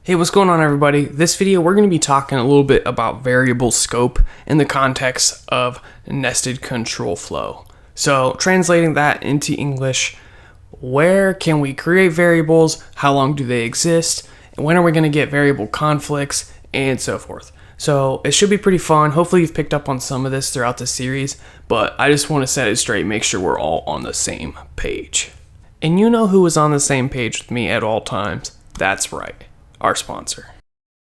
Hey, what's going on, everybody? This video, we're going to be talking a little bit about variable scope in the context of nested control flow. So translating that into English, where can we create variables? How long do they exist? And when are we going to get variable conflicts? And so forth. So it should be pretty fun. Hopefully you've picked up on some of this throughout the series, but I just want to set it straight, make sure we're all on the same page. And you know who is on the same page with me at all times? That's right, our sponsor.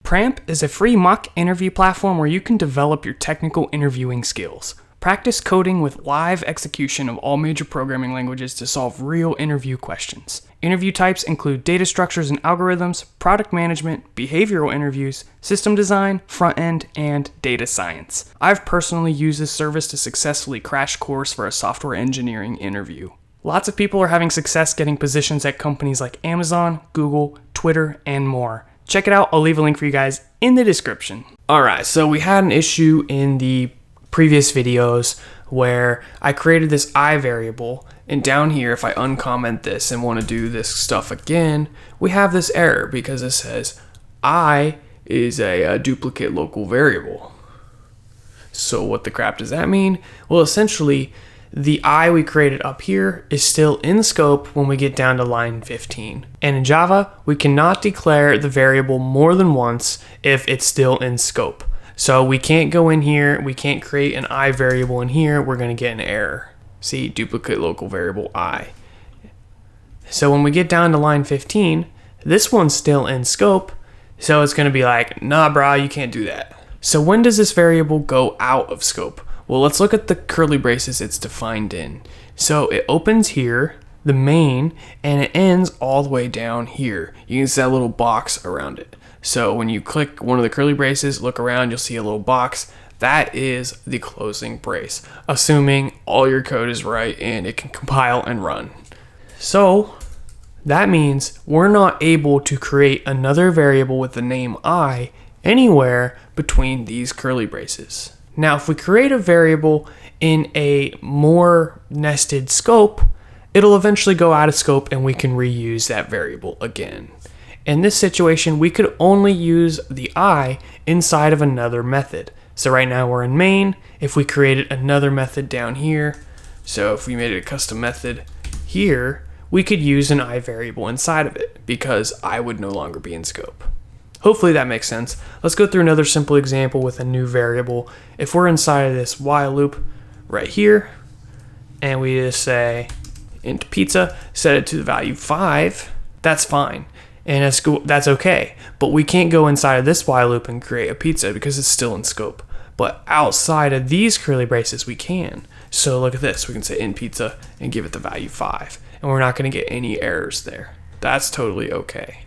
Pramp is a free mock interview platform where you can develop your technical interviewing skills. Practice coding with live execution of all major programming languages to solve real interview questions. Interview types include data structures and algorithms, product management, behavioral interviews, system design, front end, and data science. I've personally used this service to successfully crash course for a software engineering interview. Lots of people are having success getting positions at companies like Amazon, Google, Twitter, and more. Check it out. I'll leave a link for you guys in the description. Alright, so we had an issue in the previous videos where I created this I variable, and down here, if I uncomment this and want to do this stuff again, we have this error because it says I is a duplicate local variable. So what the crap does that mean? Well, essentially, the I we created up here is still in scope when we get down to line 15. And in Java, we cannot declare the variable more than once if it's still in scope. So we can't go in here, we can't create an I variable in here, we're going to get an error. See, duplicate local variable I. So when we get down to line 15, this one's still in scope, so it's going to be like, nah brah, you can't do that. So when does this variable go out of scope? Well, let's look at the curly braces it's defined in. So it opens here, the main, and it ends all the way down here. You can see that little box around it. So when you click one of the curly braces, look around, you'll see a little box. That is the closing brace, assuming all your code is right and it can compile and run. So that means we're not able to create another variable with the name I anywhere between these curly braces. Now, if we create a variable in a more nested scope, it'll eventually go out of scope and we can reuse that variable again. In this situation, we could only use the I inside of another method. So right now we're in main. If we created another method down here, so if we made it a custom method here, we could use an I variable inside of it because I would no longer be in scope. Hopefully that makes sense. Let's go through another simple example with a new variable. If we're inside of this while loop right here, and we just say int pizza, set it to the value 5, that's fine. And that's okay. But we can't go inside of this while loop and create a pizza because it's still in scope. But outside of these curly braces, we can. So look at this. We can say int pizza and give it the value 5. And we're not going to get any errors there. That's totally okay.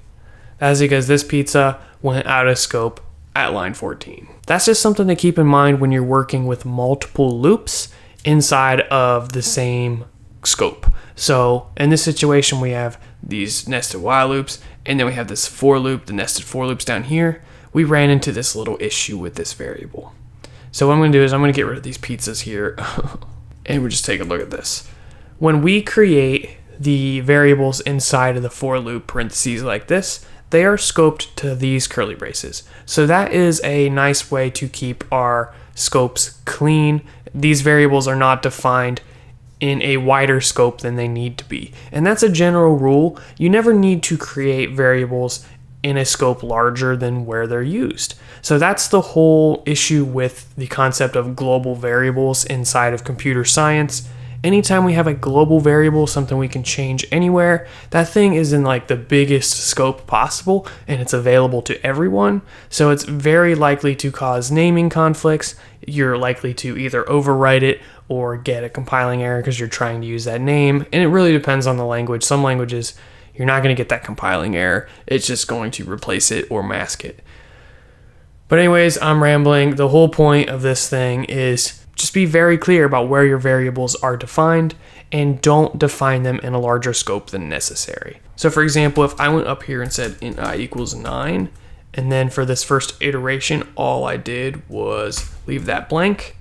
That's because this pizza went out of scope at line 14. That's just something to keep in mind when you're working with multiple loops inside of the same scope. So in this situation, we have these nested while loops, and then we have this for loop, the nested for loops down here. We ran into this little issue with this variable. So what I'm going to do is I'm going to get rid of these pizzas here, and we'll just take a look at this. When we create the variables inside of the for loop parentheses like this, they are scoped to these curly braces. So that is a nice way to keep our scopes clean. These variables are not defined in a wider scope than they need to be. And that's a general rule. You never need to create variables in a scope larger than where they're used. So that's the whole issue with the concept of global variables inside of computer science. Anytime we have a global variable, something we can change anywhere, that thing is in like the biggest scope possible and it's available to everyone. So it's very likely to cause naming conflicts. You're likely to either overwrite it or get a compiling error because you're trying to use that name. And it really depends on the language. Some languages, you're not going to get that compiling error. It's just going to replace it or mask it. But anyways, I'm rambling. The whole point of this thing is just be very clear about where your variables are defined and don't define them in a larger scope than necessary. So for example, if I went up here and said int I equals 9, and then for this first iteration, all I did was leave that blank,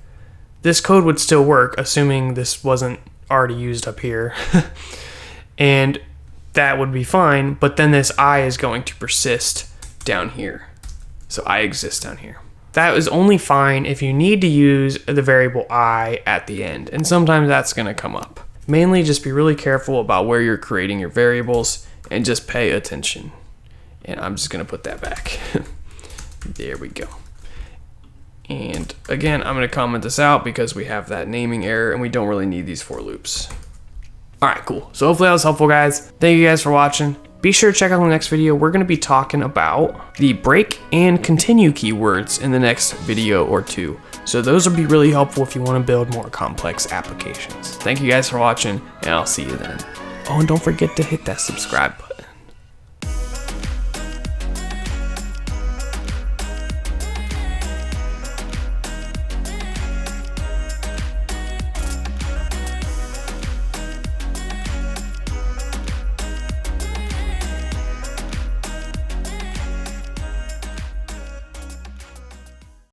this code would still work, assuming this wasn't already used up here. And that would be fine, but then this I is going to persist down here. So I exist down here. That is only fine if you need to use the variable I at the end, and sometimes that's going to come up. Mainly just be really careful about where you're creating your variables and just pay attention. And I'm just going to put that back. There we go. And again, I'm going to comment this out because we have that naming error and we don't really need these for loops. All right, cool. So hopefully that was helpful, guys. Thank you guys for watching. Be sure to check out the next video. We're going to be talking about the break and continue keywords in the next video or two. So those will be really helpful if you want to build more complex applications. Thank you guys for watching, and I'll see you then. Oh, and don't forget to hit that subscribe button.